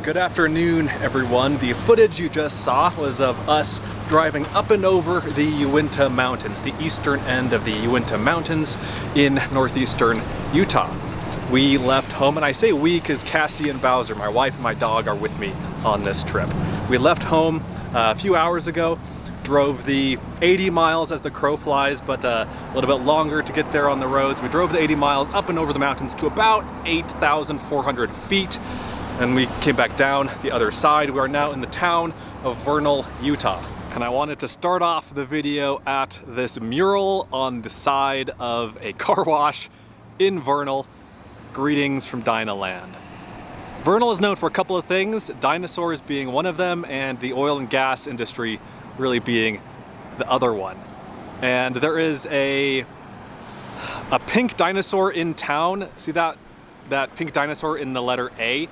Good afternoon, everyone. The footage you just saw was of us driving up and over the Uinta Mountains, the eastern end of the Uinta Mountains in northeastern Utah. We left home, and I say we because Cassie and Bowser, my wife and my dog, are with me on this trip. We left home a few hours ago, drove the 80 miles as the crow flies, but a little bit longer to get there on the roads. We drove the 80 miles up and over the mountains to about 8,400 feet. And we came back down the other side. We are now in the town of Vernal, Utah. And I wanted to start off the video at this mural on the side of a car wash in Vernal. Greetings from Dinaland. Vernal is known for a couple of things, dinosaurs being one of them, and the oil and gas industry really being the other one. And there is a pink dinosaur in town. See that pink dinosaur in the letter A?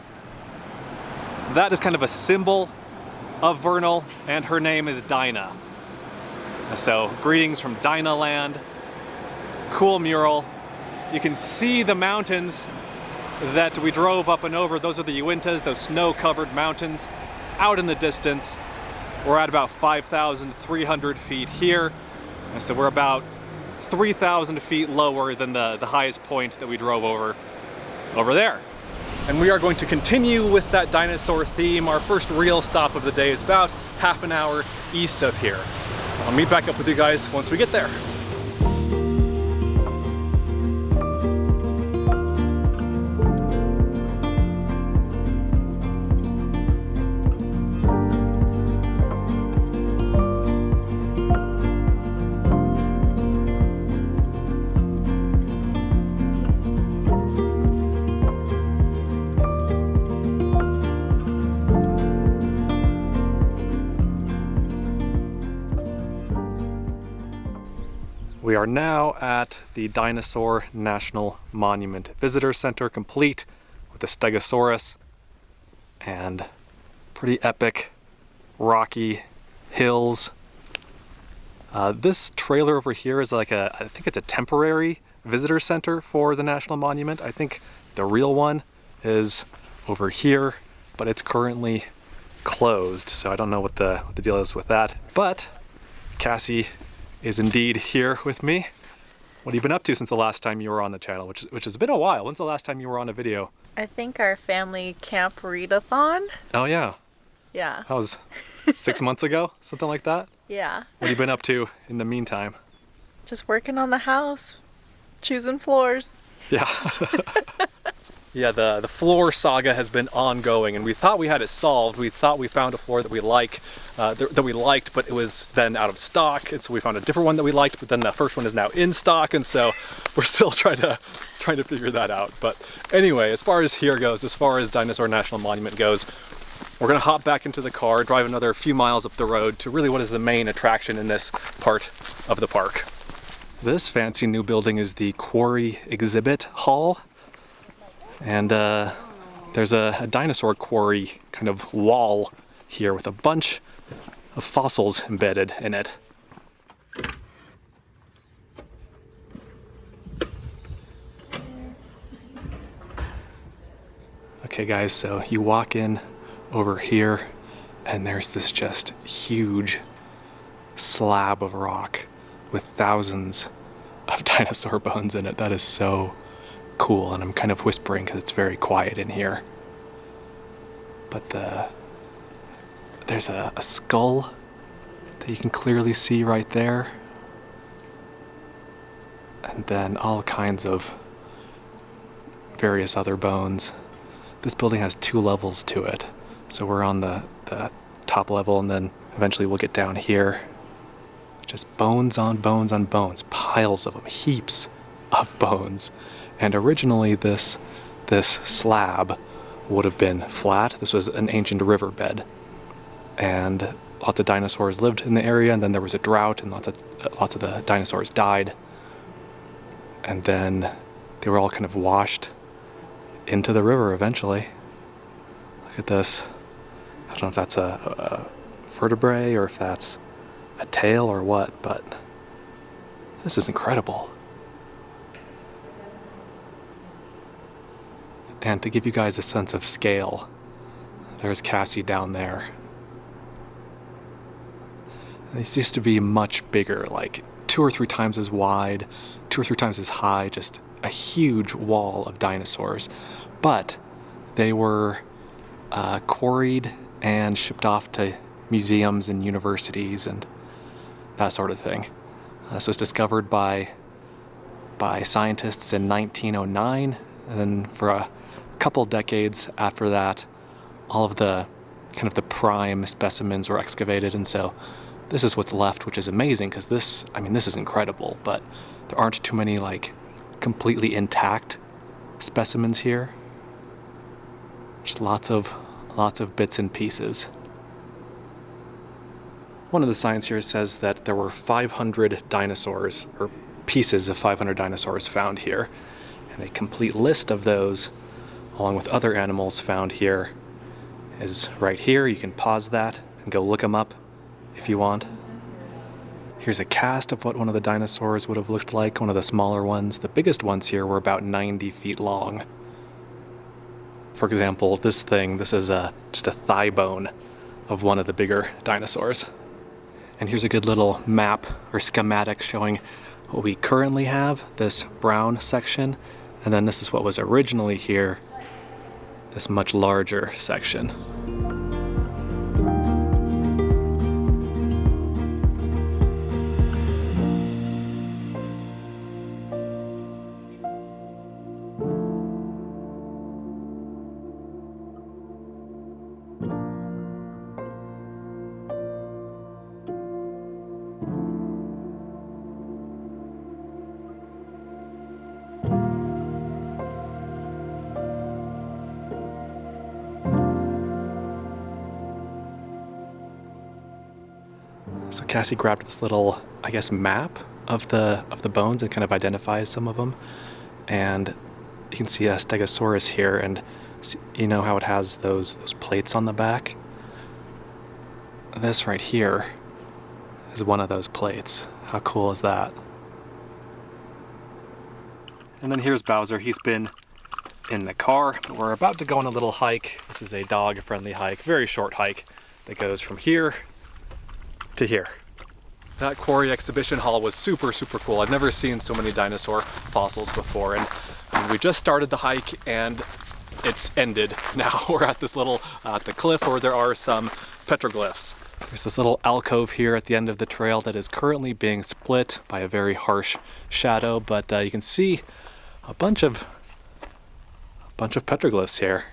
That is kind of a symbol of Vernal, and her name is Dinah. So, greetings from Dinaland. Cool mural. You can see the mountains that we drove up and over. Those are the Uintas, those snow-covered mountains out in the distance. We're at about 5,300 feet here. And so we're about 3,000 feet lower than the highest point that we drove over there. And we are going to continue with that dinosaur theme. Our first real stop of the day is about half an hour east of here. I'll meet back up with you guys once we get there. We are now at the Dinosaur National Monument Visitor Center, complete with the Stegosaurus and pretty epic rocky hills. This trailer over here is like I think it's a temporary visitor center for the National Monument. I think the real one is over here, but it's currently closed, so I don't know what the deal is with that. But Cassie is indeed here with me. What have you been up to since the last time you were on the channel, which has been a while? When's the last time you were on a video? I think our family camp readathon. Oh yeah. Yeah. That was 6 months ago, something like that? Yeah. What have you been up to in the meantime? Just working on the house, choosing floors. Yeah. Yeah, the floor saga has been ongoing, and we thought we had it solved. We thought we found a floor that we liked, but it was then out of stock, and so we found a different one that we liked, but then the first one is now in stock, and so we're still trying to figure that out. But anyway, as far as here goes, as far as Dinosaur National Monument goes, we're gonna hop back into the car, drive another few miles up the road to really what is the main attraction in this part of the park. This fancy new building is the Quarry exhibit hall. And there's a dinosaur quarry kind of wall here with a bunch of fossils embedded in it. Okay guys, so you walk in over here and there's this just huge slab of rock with thousands of dinosaur bones in it. That is so cool, and I'm kind of whispering because it's very quiet in here. But there's a skull that you can clearly see right there. And then all kinds of various other bones. This building has 2 levels to it. So we're on the top level, and then eventually we'll get down here. Just bones on bones on bones, piles of them, heaps of bones. And originally this slab would have been flat. This was an ancient riverbed. And lots of dinosaurs lived in the area, and then there was a drought, and lots of the dinosaurs died. And then they were all kind of washed into the river eventually. Look at this. I don't know if that's a vertebrae or if that's a tail or what, but this is incredible. And to give you guys a sense of scale, There's Cassie down there. These used to be much bigger, like 2 or 3 times as wide, 2 or 3 times as high, just a huge wall of dinosaurs. But they were quarried and shipped off to museums and universities and that sort of thing. This was discovered by scientists in 1909, and then for a couple decades after that, all of the kind of the prime specimens were excavated, and so this is what's left, which is amazing because this is incredible, but there aren't too many like completely intact specimens here. Just lots of bits and pieces. One of the signs here says that there were 500 dinosaurs, or pieces of 500 dinosaurs found here, and a complete list of those, along with other animals found here, is right here. You can pause that and go look them up if you want. Here's a cast of what one of the dinosaurs would have looked like, one of the smaller ones. The biggest ones here were about 90 feet long. For example, this is just a thigh bone of one of the bigger dinosaurs. And here's a good little map or schematic showing what we currently have, this brown section, and then this is what was originally here, this much larger section. So Cassie grabbed this little, I guess, map of the bones and kind of identifies some of them. And you can see a Stegosaurus here, and you know how it has those plates on the back? This right here is one of those plates. How cool is that? And then here's Bowser. He's been in the car, but we're about to go on a little hike. This is a dog-friendly hike, very short hike that goes from here to here. That Quarry exhibition hall was super cool. I've never seen so many dinosaur fossils before, and we just started the hike and it's ended now. We're at this little the cliff where there are some petroglyphs. There's this little alcove here at the end of the trail that is currently being split by a very harsh shadow, but you can see a bunch of petroglyphs here.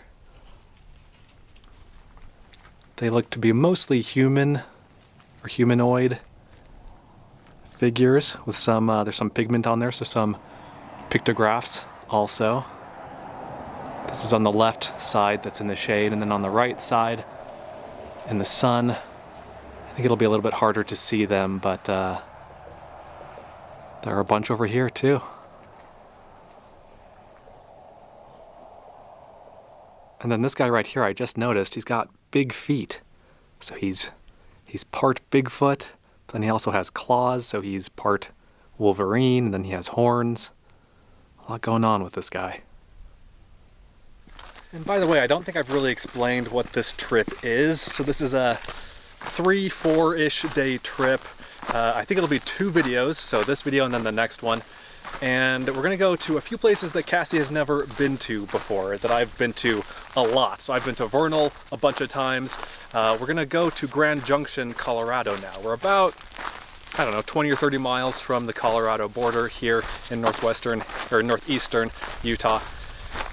They look to be mostly human or humanoid figures with some, there's some pigment on there, so some pictographs also. This is on the left side that's in the shade, and then on the right side in the sun. I think it'll be a little bit harder to see them, but there are a bunch over here too. And then this guy right here, I just noticed, he's got big feet. So he's part Bigfoot, but then he also has claws, so he's part Wolverine, and then he has horns. A lot going on with this guy. And by the way, I don't think I've really explained what this trip is. So this is a 3-4-ish day trip. I think it'll be 2 videos, so this video and then the next one. And we're gonna go to a few places that Cassie has never been to before, that I've been to a lot. So I've been to Vernal a bunch of times. We're gonna go to Grand Junction, Colorado now. We're about, I don't know, 20 or 30 miles from the Colorado border here in northwestern or northeastern Utah.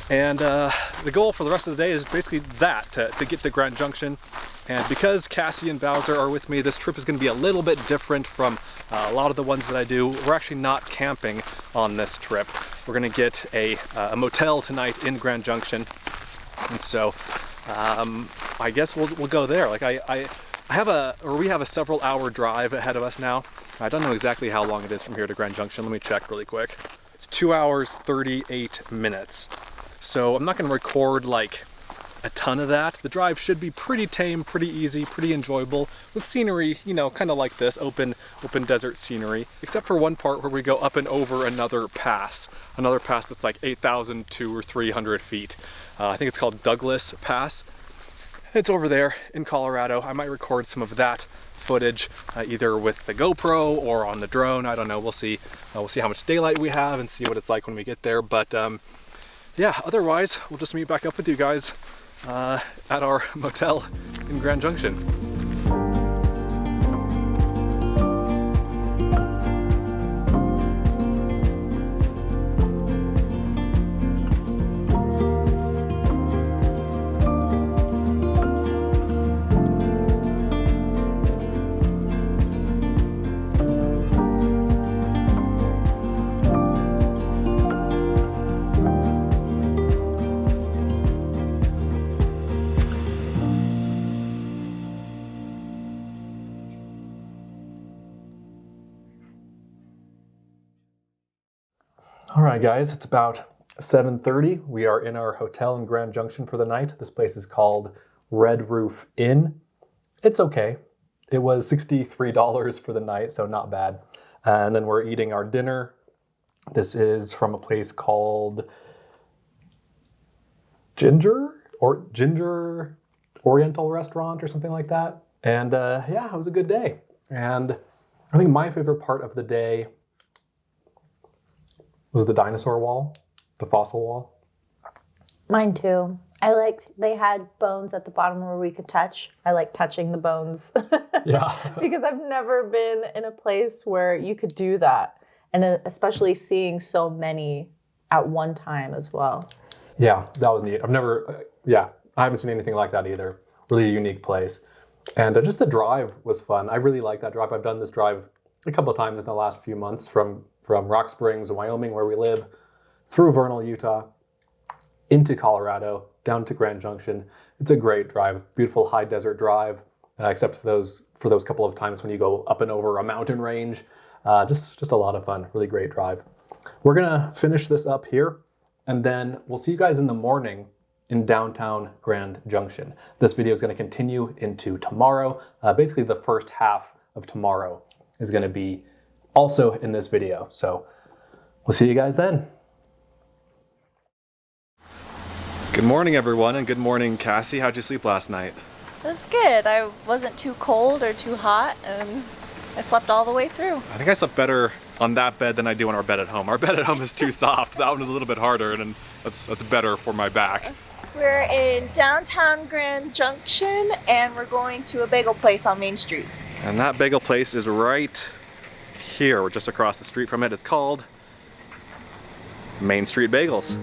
And the goal for the rest of the day is basically that, to get to Grand Junction. And because Cassie and Bowser are with me, this trip is going to be a little bit different from a lot of the ones that I do. We're actually not camping on this trip. We're going to get a motel tonight in Grand Junction. And so I guess we'll go there. Like we have a several hour drive ahead of us now. I don't know exactly how long it is from here to Grand Junction. Let me check really quick. It's 2 hours, 38 minutes. So I'm not going to record like a ton of that. The drive should be pretty tame, pretty easy, pretty enjoyable, with scenery, you know, kind of like this, open desert scenery, except for one part where we go up and over another pass that's like 8,200 or 300 feet. I think it's called Douglas Pass. It's over there in Colorado. I might record some of that footage either with the GoPro or on the drone. I don't know. We'll see. We'll see how much daylight we have and see what it's like when we get there. But yeah, otherwise, we'll just meet back up with you guys at our motel in Grand Junction. All right, guys, it's about 7:30. We are in our hotel in Grand Junction for the night. This place is called Red Roof Inn. It's okay. It was $63 for the night, so not bad. And then we're eating our dinner. This is from a place called Ginger Oriental Restaurant or something like that. And yeah, it was a good day. And I think my favorite part of the day was the dinosaur wall, the fossil wall. Mine too. I liked, they had bones at the bottom where we could touch. I like touching the bones. Yeah. Because I've never been in a place where you could do that. And especially seeing so many at one time as well. Yeah, that was neat. I haven't seen anything like that either. Really unique place. And just the drive was fun. I really like that drive. I've done this drive a couple of times in the last few months from Rock Springs, Wyoming, where we live, through Vernal, Utah, into Colorado, down to Grand Junction. It's a great drive, beautiful high desert drive, except for those couple of times when you go up and over a mountain range. Just a lot of fun, really great drive. We're gonna finish this up here, and then we'll see you guys in the morning in downtown Grand Junction. This video is gonna continue into tomorrow. Basically the first half of tomorrow is gonna be also in this video. So we'll see you guys then. Good morning, everyone, and good morning, Cassie. How'd you sleep last night? It was good. I wasn't too cold or too hot, and I slept all the way through. I think I slept better on that bed than I do on our bed at home. Our bed at home is too soft. That one is a little bit harder, and that's better for my back. We're in downtown Grand Junction, and we're going to a bagel place on Main Street. And that bagel place is right here. We're just across the street from it. It's called Main Street Bagels.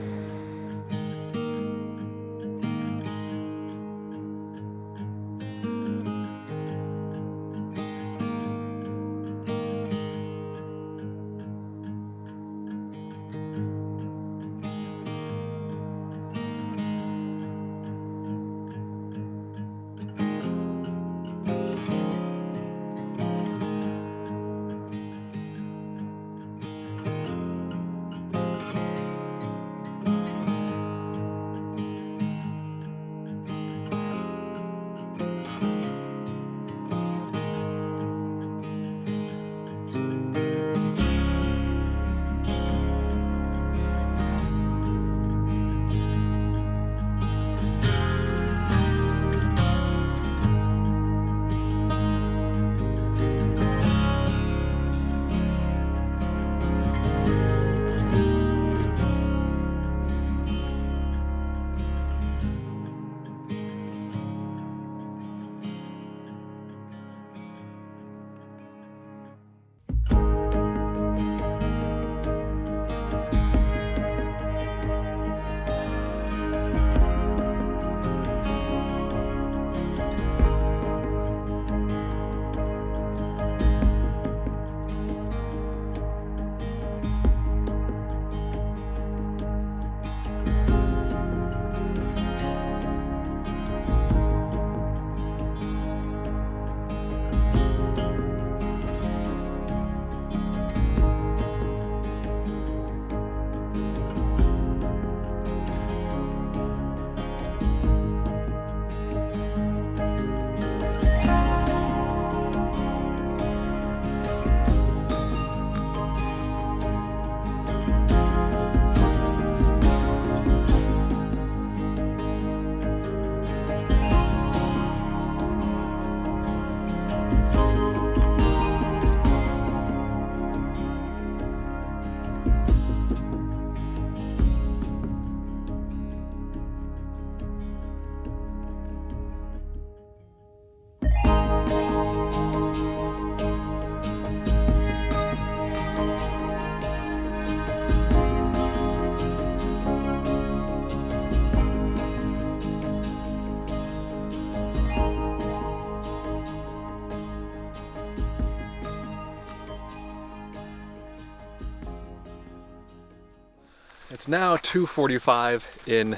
It's now 2:45 in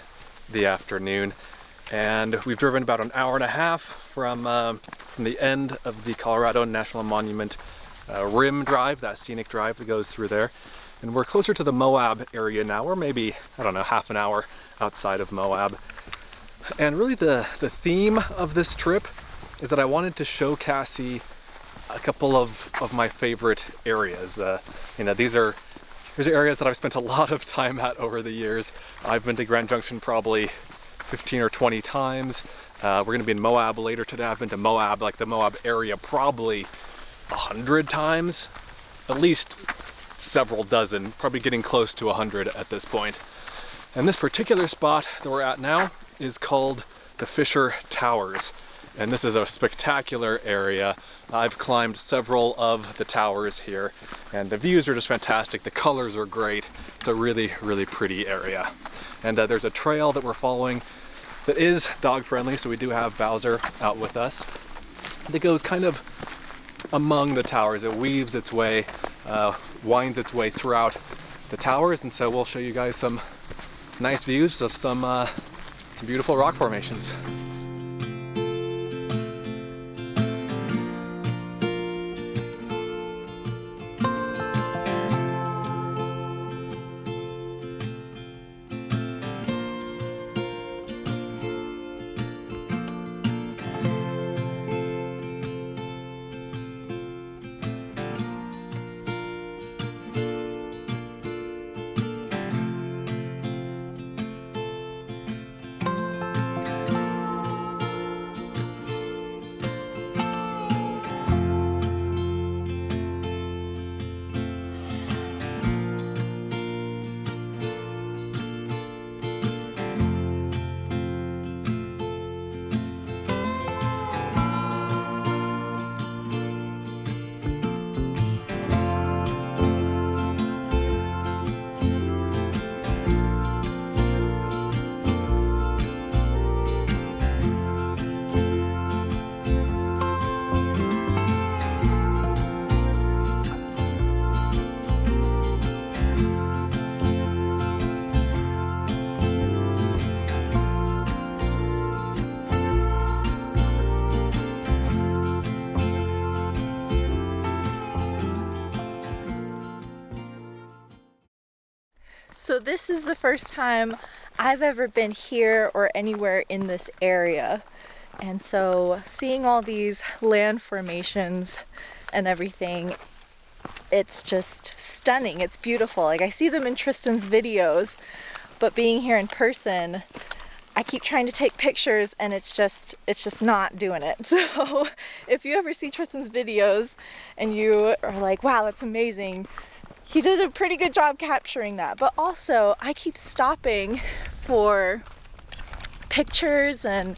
the afternoon, and we've driven about an hour and a half from the end of the Colorado National Monument rim drive, that scenic drive that goes through there. And we're closer to the Moab area now. We're maybe, I don't know, half an hour outside of Moab. And really the theme of this trip is that I wanted to show Cassie a couple of my favorite areas. You know, these are areas that I've spent a lot of time at over the years. I've been to Grand Junction probably 15 or 20 times. We're gonna be in Moab later today. I've been to Moab, like the Moab area, probably 100 times, at least several dozen, probably getting close to 100 at this point. And this particular spot that we're at now is called the Fisher Towers. And this is a spectacular area. I've climbed several of the towers here, and the views are just fantastic. The colors are great. It's a really, really pretty area. And there's a trail that we're following that is dog friendly, so we do have Bowser out with us. That goes kind of among the towers. It weaves its way, winds its way throughout the towers, and so we'll show you guys some nice views of some beautiful rock formations. So this is the first time I've ever been here or anywhere in this area. And so seeing all these land formations and everything, it's just stunning. It's beautiful. Like, I see them in Tristan's videos, but being here in person, I keep trying to take pictures and it's just not doing it. So if you ever see Tristan's videos and you are like, wow, that's amazing, he did a pretty good job capturing that. But also, I keep stopping for pictures and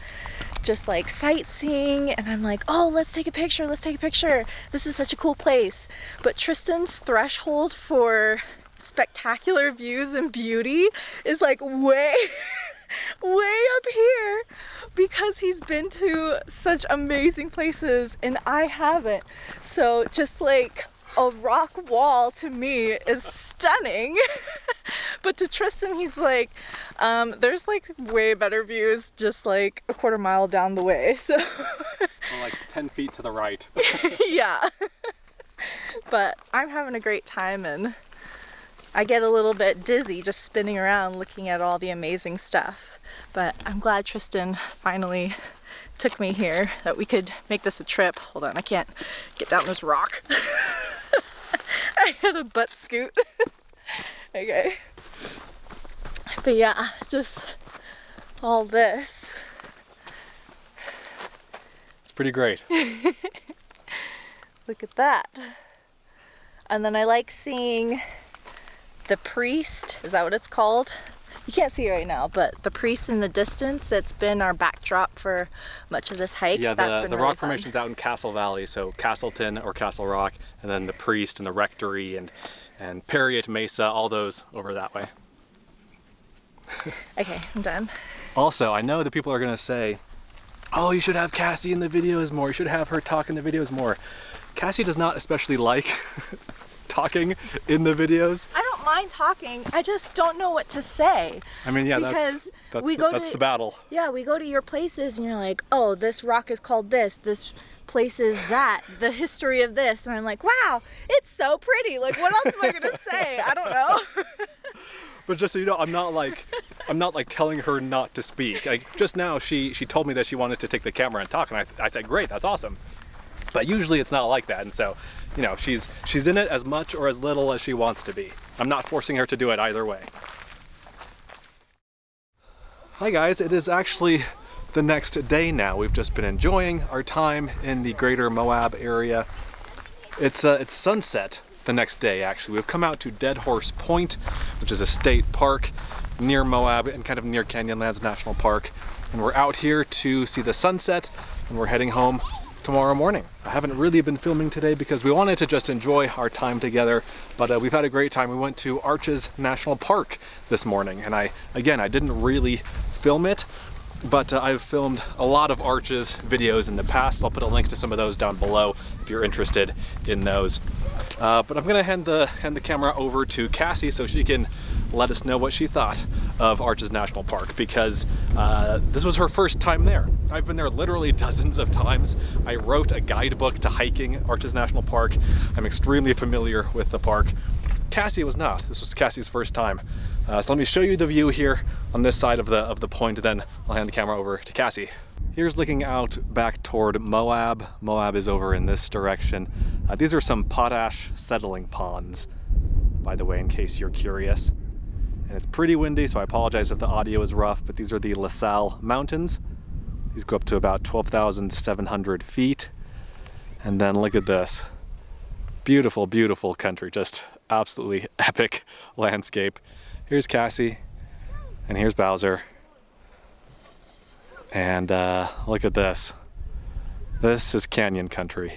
just like sightseeing, and I'm like, oh, let's take a picture, let's take a picture. This is such a cool place. But Tristan's threshold for spectacular views and beauty is like way up here, because he's been to such amazing places and I haven't. So just like a rock wall to me is stunning. But to Tristan, he's like, there's like way better views just like a quarter mile down the way. So Well, like 10 feet to the right. yeah. But I'm having a great time, and I get a little bit dizzy just spinning around looking at all the amazing stuff. But I'm glad Tristan finally took me here, that we could make this a trip. Hold on, I can't get down this rock. I had a butt scoot. Okay. But yeah, just all this. It's pretty great. Look at that. And then I like seeing the priest. Is that what it's called? You can't see it right now, but the priest in the distance, that's been our backdrop for much of this hike. Yeah, that's been the really rock fun. formation's out in Castle Valley, so Castleton or Castle Rock, and then the priest and the rectory and Perriott Mesa, all those over that way. Okay, I'm done. Also, I know that people are gonna say, oh, you should have Cassie in the videos more, you should have her talk in the videos more. Cassie does not especially like talking in the videos. I don't don't mind talking. I just don't know what to say. I mean, yeah, because that's the battle. Yeah, we go to your places and you're like, oh, this rock is called this place is that, the history of this, and I'm like, wow, it's so pretty. Like, what else am I gonna say? I don't know. But just so you know, I'm not like telling her not to speak. Like, just now, she told me that she wanted to take the camera and talk, and I said, great, that's awesome. But usually it's not like that, and so, you know, she's in it as much or as little as she wants to be. I'm not forcing her to do it either way. Hi guys, it is actually the next day now. We've just been enjoying our time in the greater Moab area. It's sunset the next day, actually. We've come out to Dead Horse Point, which is a state park near Moab and kind of near Canyonlands National Park. And we're out here to see the sunset, and we're heading home tomorrow morning. I haven't really been filming today because we wanted to just enjoy our time together, but we've had a great time. We went to Arches National Park this morning, and I didn't really film it, but I've filmed a lot of Arches videos in the past. I'll put a link to some of those down below if you're interested in those. But I'm gonna hand the camera over to Cassie so she can let us know what she thought of Arches National Park, because this was her first time there. I've been there literally dozens of times. I wrote a guidebook to hiking Arches National Park. I'm extremely familiar with the park. Cassie was not. This was Cassie's first time. So let me show you the view here on this side of the point, then I'll hand the camera over to Cassie. Here's looking out back toward Moab. Moab is over in this direction. These are some potash settling ponds, by the way, in case you're curious. And it's pretty windy, so I apologize if the audio is rough, but these are the La Salle Mountains. These go up to about 12,700 feet. And then look at this. Beautiful, beautiful country, just absolutely epic landscape. Here's Cassie, and here's Bowser. And look at this. This is canyon country.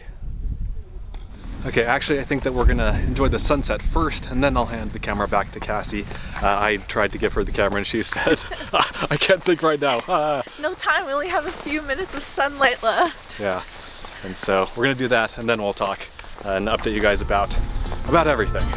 Okay, actually I think that we're gonna enjoy the sunset first, and then I'll hand the camera back to Cassie. I tried to give her the camera and she said, I can't think right now. No time, we only have a few minutes of sunlight left. Yeah, and so we're gonna do that, and then we'll talk and update you guys about everything.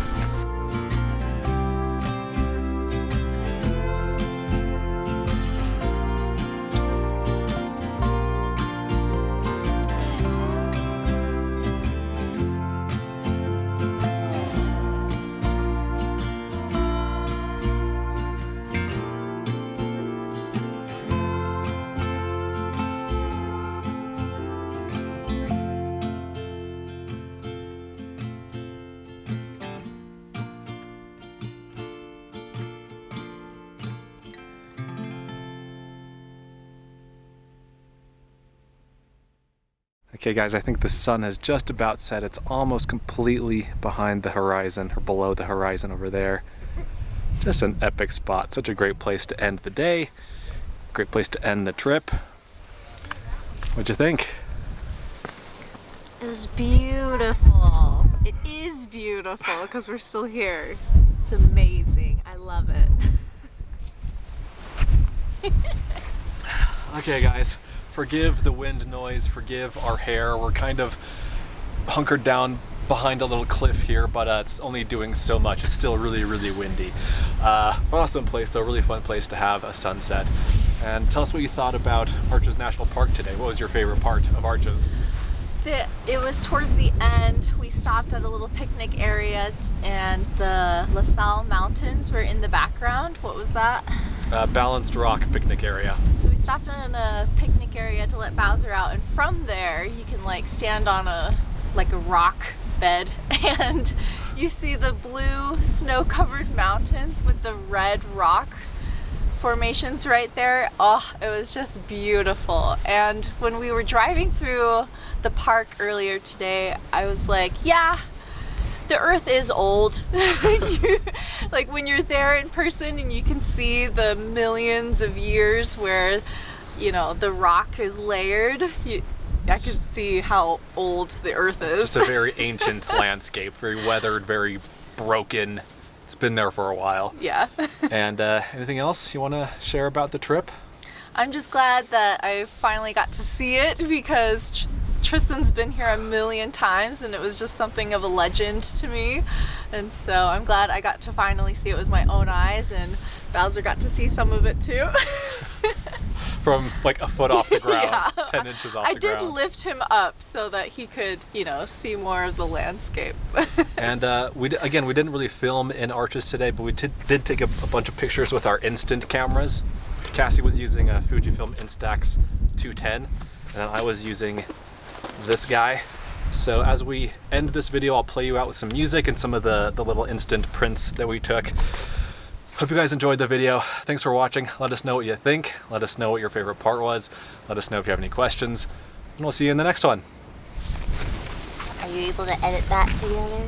Okay guys, I think the sun has just about set. It's almost completely behind the horizon, or below the horizon over there. Just an epic spot. Such a great place to end the day. Great place to end the trip. What'd you think? It was beautiful. It is beautiful because we're still here. It's amazing. I love it. Okay guys, forgive the wind noise, forgive our hair. We're kind of hunkered down behind a little cliff here, but it's only doing so much. It's still really, really windy. Awesome place though, really fun place to have a sunset. And tell us what you thought about Arches National Park today. What was your favorite part of Arches? It was towards the end. We stopped at a little picnic area and the La Salle Mountains were in the background. What was that? Balanced rock picnic area. So we stopped in a picnic area to let Bowser out, and from there you can like stand on a rock bed and you see the blue snow-covered mountains with the red rock formations right there. Oh, it was just beautiful. And when we were driving through the park earlier today, I was like, yeah, the earth is old. Like when you're there in person and you can see the millions of years where, you know, the rock is layered, I can see how old the earth is. It's just a very ancient landscape, very weathered, very broken. It's been there for a while. Yeah. And anything else you want to share about the trip? I'm just glad that I finally got to see it, because Tristan's been here a million times and it was just something of a legend to me. And so I'm glad I got to finally see it with my own eyes, and Bowser got to see some of it too. From like a foot off the ground, Yeah. 10 inches off the ground. I did lift him up so that he could, you know, see more of the landscape. And we didn't really film in Arches today, but we did take a bunch of pictures with our instant cameras. Cassie was using a Fujifilm Instax 210, and I was using this guy. So as we end this video, I'll play you out with some music and some of the little instant prints that we took. Hope you guys enjoyed the video. Thanks for watching. Let us know what you think. Let us know what your favorite part was. Let us know if you have any questions. And we'll see you in the next one. Are you able to edit that together?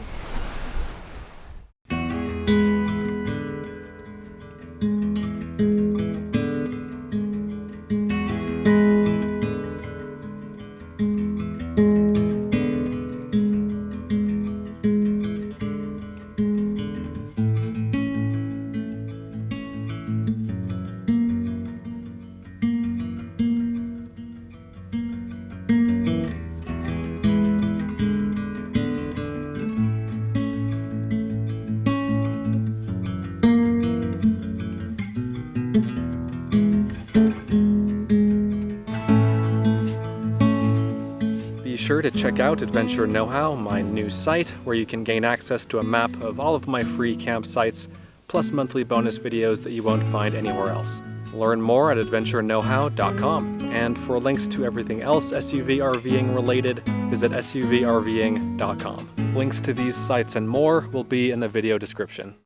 Be sure to check out Adventure Know-How, my new site, where you can gain access to a map of all of my free campsites, plus monthly bonus videos that you won't find anywhere else. Learn more at adventureknowhow.com. And for links to everything else SUV RVing related, visit suvrving.com. Links to these sites and more will be in the video description.